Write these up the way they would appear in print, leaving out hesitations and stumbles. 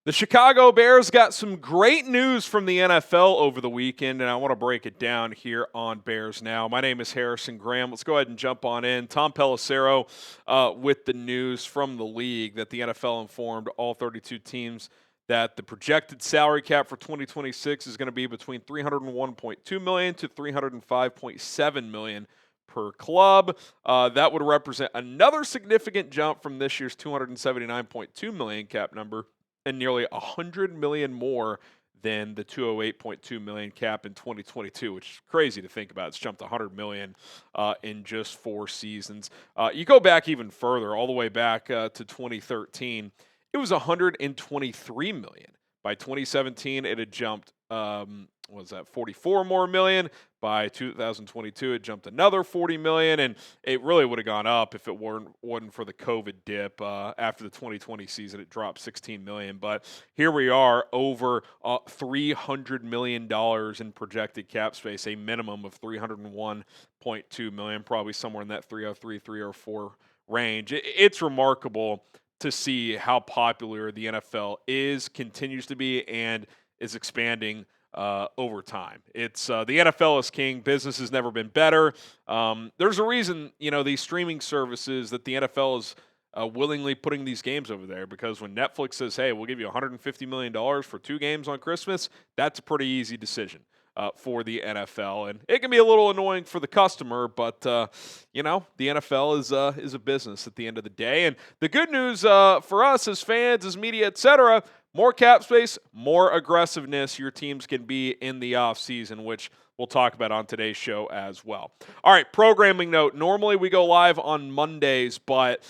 The Chicago Bears got some great news from the NFL over the weekend, and I want to break it down here on Bears Now. My name is Harrison Graham. Let's go ahead and jump on in. Tom Pelissero with the news from the league that the NFL informed all 32 teams that the projected salary cap for 2026 is going to be between $301.2 million to $305.7 million per club. That would represent another significant jump from this year's $279.2 million cap number, and nearly $100 million more than the $208.2 million cap in 2022, which is crazy to think about. It's jumped $100 million in just 4 seasons. You go back even further, all the way back to 2013, it was $123 million. By 2017, it had jumped, what was that, 44 more million. By 2022, it jumped another 40 million, and it really would have gone up if it wasn't for the COVID dip. After the 2020 season, it dropped 16 million. But here we are, over $300 million in projected cap space, a minimum of $301.2 million, probably somewhere in that 303, 304 range. It's remarkable to see how popular the NFL continues to be, and is expanding over time. It's the NFL is king. Business has never been better. There's a reason, these streaming services that the NFL is willingly putting these games over there, because when Netflix says, hey, we'll give you $150 million for 2 games on Christmas, that's a pretty easy decision for the NFL. And it can be a little annoying for the customer, but, the NFL is a business at the end of the day. And the good news for us as fans, as media, etc., more cap space, more aggressiveness your teams can be in the offseason, which we'll talk about on today's show as well. All right, programming note. Normally we go live on Mondays, but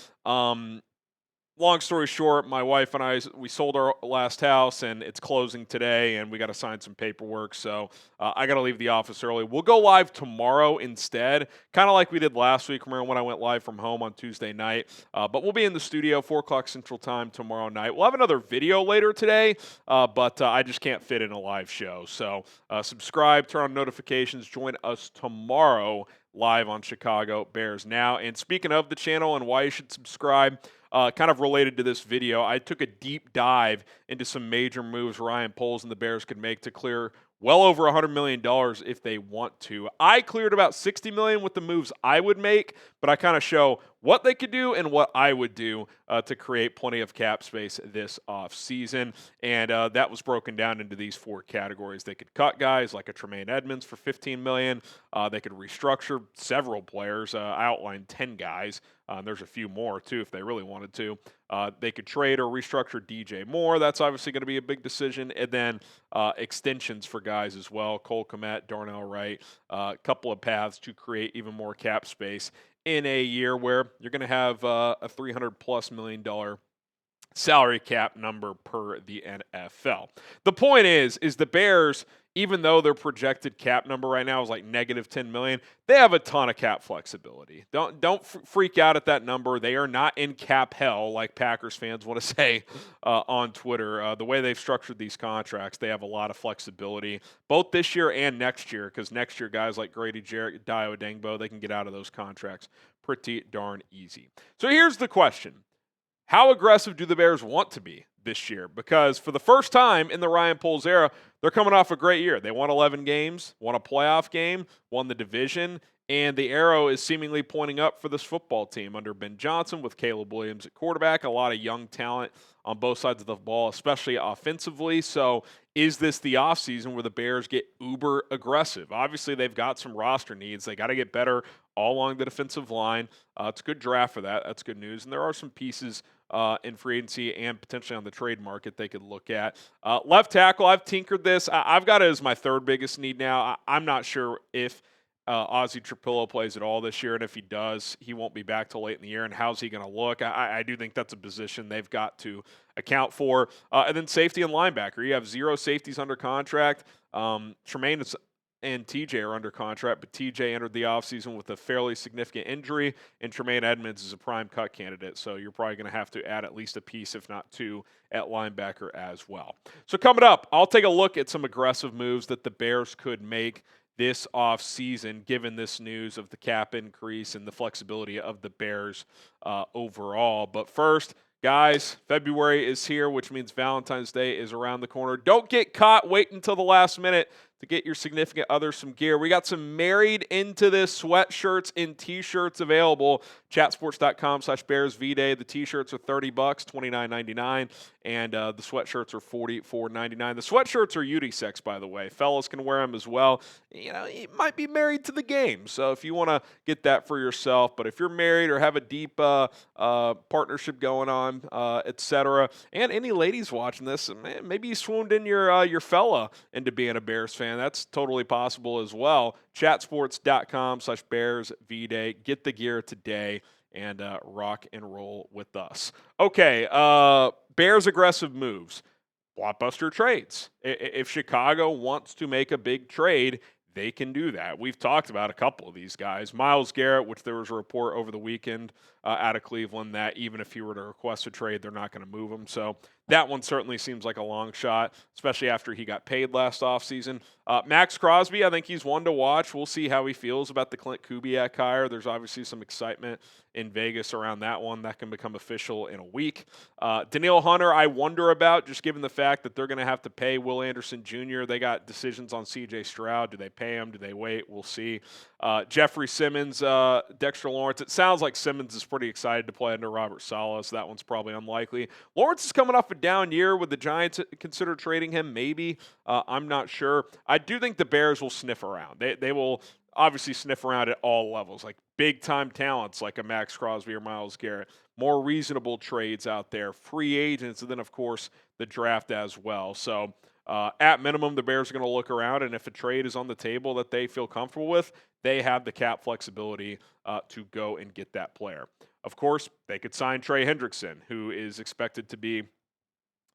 long story short, my wife and I, we sold our last house, and it's closing today, and we got to sign some paperwork, so I got to leave the office early. We'll go live tomorrow instead, kind of like we did last week. Remember when I went live from home on Tuesday night? But we'll be in the studio 4 o'clock Central Time tomorrow night. We'll have another video later today, but I just can't fit in a live show. So subscribe, turn on notifications, join us tomorrow live on Chicago Bears Now. And speaking of the channel and why you should subscribe, kind of related to this video, I took a deep dive into some major moves Ryan Poles and the Bears could make to clear well over $100 million if they want to. I cleared about $60 million with the moves I would make, but I kind of show what they could do and what I would do to create plenty of cap space this offseason. And that was broken down into these 4 categories. They could cut guys like a Tremaine Edmonds for $15 million. They could restructure several players. I outlined 10 guys. There's a few more, too, if they really wanted to. They could trade or restructure DJ Moore. That's obviously going to be a big decision. And then extensions for guys as well. Cole Kmet, Darnell Wright, a couple of paths to create even more cap space in a year where you're going to have a $300+ million salary cap number per the NFL. The point is the Bears, even though their projected cap number right now is like negative $10 million, they have a ton of cap flexibility. Don't freak out at that number. They are not in cap hell like Packers fans want to say on Twitter. The way they've structured these contracts, they have a lot of flexibility, both this year and next year, because next year guys like Grady Jarrett, Dio Dengbo, they can get out of those contracts pretty darn easy. So here's the question. How aggressive do the Bears want to be this year? Because for the first time in the Ryan Poles era, they're coming off a great year. They won 11 games, won a playoff game, won the division, and the arrow is seemingly pointing up for this football team under Ben Johnson with Caleb Williams at quarterback, a lot of young talent on both sides of the ball, especially offensively. So is this the offseason where the Bears get uber aggressive? Obviously, they've got some roster needs. They got to get better all along the defensive line. It's a good draft for that. That's good news. And there are some pieces in free agency and potentially on the trade market they could look at. Left tackle, I've tinkered this. I've got it as my 3rd biggest need now. I'm not sure if Ozzie Trapillo plays at all this year, and if he does, he won't be back till late in the year. And how's he going to look? I do think that's a position they've got to account for. And then safety and linebacker. You have 0 safeties under contract. Tremaine and TJ are under contract, but TJ entered the offseason with a fairly significant injury, and Tremaine Edmonds is a prime cut candidate, so you're probably going to have to add at least a piece, if not 2, at linebacker as well. So coming up, I'll take a look at some aggressive moves that the Bears could make this offseason, given this news of the cap increase and the flexibility of the Bears overall. But first, Guys, February is here, which means Valentine's Day is around the corner. Don't get caught waiting until the last minute to get your significant other some gear. We got some married into this sweatshirts and t-shirts available. Chatsports.com/BearsVDay. The t-shirts are $30, $29.99, and the sweatshirts are $44.99. The sweatshirts are unisex, by the way. Fellas can wear them as well. You know, you might be married to the game, so if you want to get that for yourself, but if you're married or have a deep partnership going on, etc., and any ladies watching this, man, maybe you swooned in your fella into being a Bears fan. That's totally possible as well. Chatsports.com/BearsVDay. Get the gear today and rock and roll with us. Okay, Bears aggressive moves. Blockbuster trades. If Chicago wants to make a big trade, they can do that. We've talked about a couple of these guys. Myles Garrett, which there was a report over the weekend out of Cleveland that even if he were to request a trade, they're not going to move him. So that one certainly seems like a long shot, especially after he got paid last offseason. Maxx Crosby, I think he's one to watch. We'll see how he feels about the Clint Kubiak hire. There's obviously some excitement in Vegas around that one. That can become official in a week. Danielle Hunter, I wonder about, just given the fact that they're going to have to pay Will Anderson Jr. They got decisions on C.J. Stroud. Do they pay him? Do they wait? We'll see. Jeffrey Simmons, Dexter Lawrence. It sounds like Simmons is pretty excited to play under Robert Saleh, so that one's probably unlikely. Lawrence is coming off a down year. Would the Giants consider trading him? Maybe. I'm not sure. I do think the Bears will sniff around. They will obviously sniff around at all levels, like big-time talents like a Maxx Crosby or Myles Garrett, more reasonable trades out there, free agents, and then, of course, the draft as well. So at minimum, the Bears are going to look around, and if a trade is on the table that they feel comfortable with, they have the cap flexibility to go and get that player. Of course, they could sign Trey Hendrickson, who is expected to be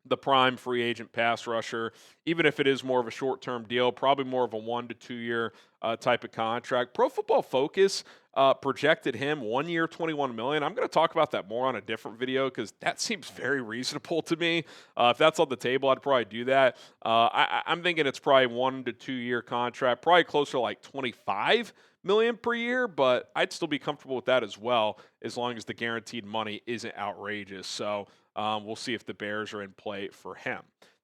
the prime free agent pass rusher, even if it is more of a short-term deal, probably more of a 1 to 2 year type of contract. Pro Football Focus projected him 1 year, $21 million. I'm going to talk about that more on a different video because that seems very reasonable to me. If that's on the table, I'd probably do that. I'm thinking it's probably 1 to 2 year contract, probably closer to like $25 million per year, but I'd still be comfortable with that as well, as long as the guaranteed money isn't outrageous. So we'll see if the Bears are in play for him.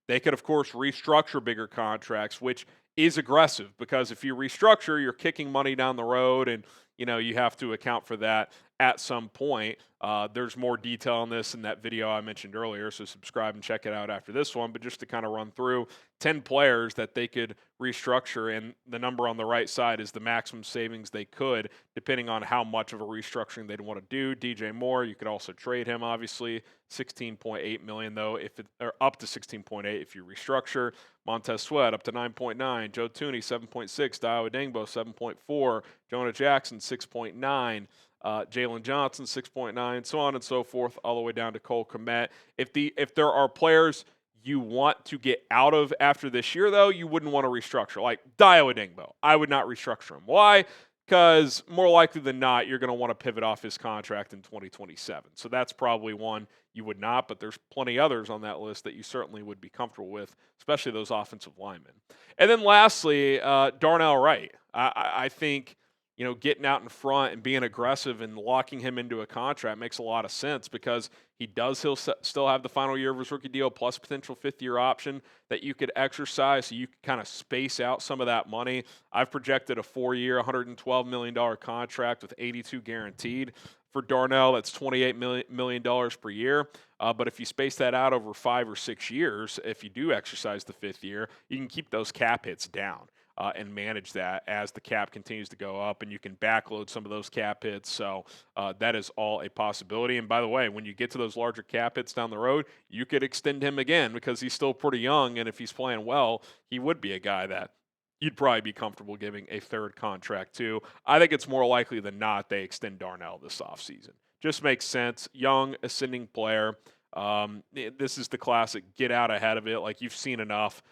They could, of course, restructure bigger contracts, which is aggressive because if you restructure, you're kicking money down the road, and you have to account for that at some point. There's more detail on this in that video I mentioned earlier, so subscribe and check it out after this one. But just to kind of run through 10 players that they could restructure, and the number on the right side is the maximum savings they could, depending on how much of a restructuring they'd want to do. DJ Moore, you could also trade him, obviously, $16.8 million though, or up to $16.8 if you restructure. Montez Sweat up to 9.9, Joe Thuney 7.6, Dio Adengbo 7.4, Jonah Jackson 6.9. Jalen Johnson 6.9, so on and so forth, all the way down to Cole Kmet. If there are players you want to get out of after this year, though, you wouldn't want to restructure. Like Dio Adengbo, I would not restructure him. Why? Because more likely than not, you're going to want to pivot off his contract in 2027. So that's probably one you would not, but there's plenty others on that list that you certainly would be comfortable with, especially those offensive linemen. And then lastly, Darnell Wright. I think getting out in front and being aggressive and locking him into a contract makes a lot of sense because he'll still have the final year of his rookie deal plus potential fifth-year option that you could exercise, so you could kind of space out some of that money. I've projected a 4-year, $112 million contract with 82 guaranteed. For Darnell, that's $28 million per year. But if you space that out over 5 or 6 years, if you do exercise the fifth year, you can keep those cap hits down. And manage that as the cap continues to go up, and you can backload some of those cap hits. So that is all a possibility. And by the way, when you get to those larger cap hits down the road, you could extend him again because he's still pretty young, and if he's playing well, he would be a guy that you'd probably be comfortable giving a third contract to. I think it's more likely than not they extend Darnell this offseason. Just makes sense. Young, ascending player. This is the classic get out ahead of it. Like, you've seen enough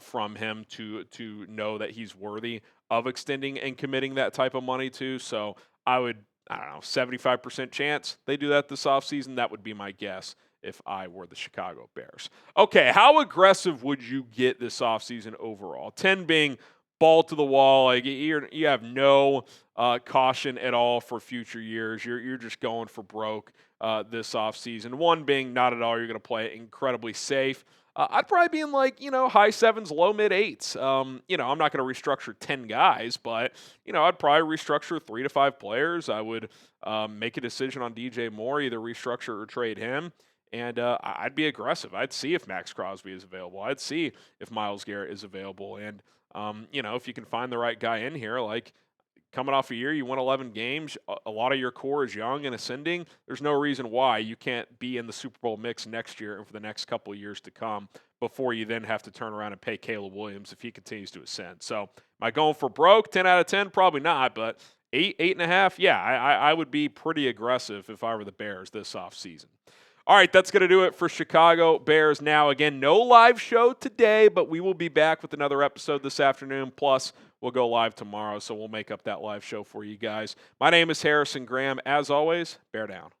from him to know that he's worthy of extending and committing that type of money to. So I don't know, 75% chance they do that this offseason. That would be my guess if I were the Chicago Bears. Okay, how aggressive would you get this offseason overall? 10 being ball to the wall. Like you have no caution at all for future years. You're just going for broke this offseason. One being not at all. You're going to play it incredibly safe. I'd probably be in high sevens, low mid eights. I'm not going to restructure 10 guys, but I'd probably restructure 3 to 5 players. I would make a decision on DJ Moore, either restructure or trade him. And I'd be aggressive. I'd see if Maxx Crosby is available. I'd see if Myles Garrett is available. And if you can find the right guy in here, like coming off a year, you won 11 games. A lot of your core is young and ascending. There's no reason why you can't be in the Super Bowl mix next year and for the next couple of years to come before you then have to turn around and pay Caleb Williams if he continues to ascend. So am I going for broke? 10 out of 10? Probably not, but 8.5? Yeah, I would be pretty aggressive if I were the Bears this offseason. All right, that's going to do it for Chicago Bears Now. Again, no live show today, but we will be back with another episode this afternoon. Plus, we'll go live tomorrow, so we'll make up that live show for you guys. My name is Harrison Graham. As always, bear down.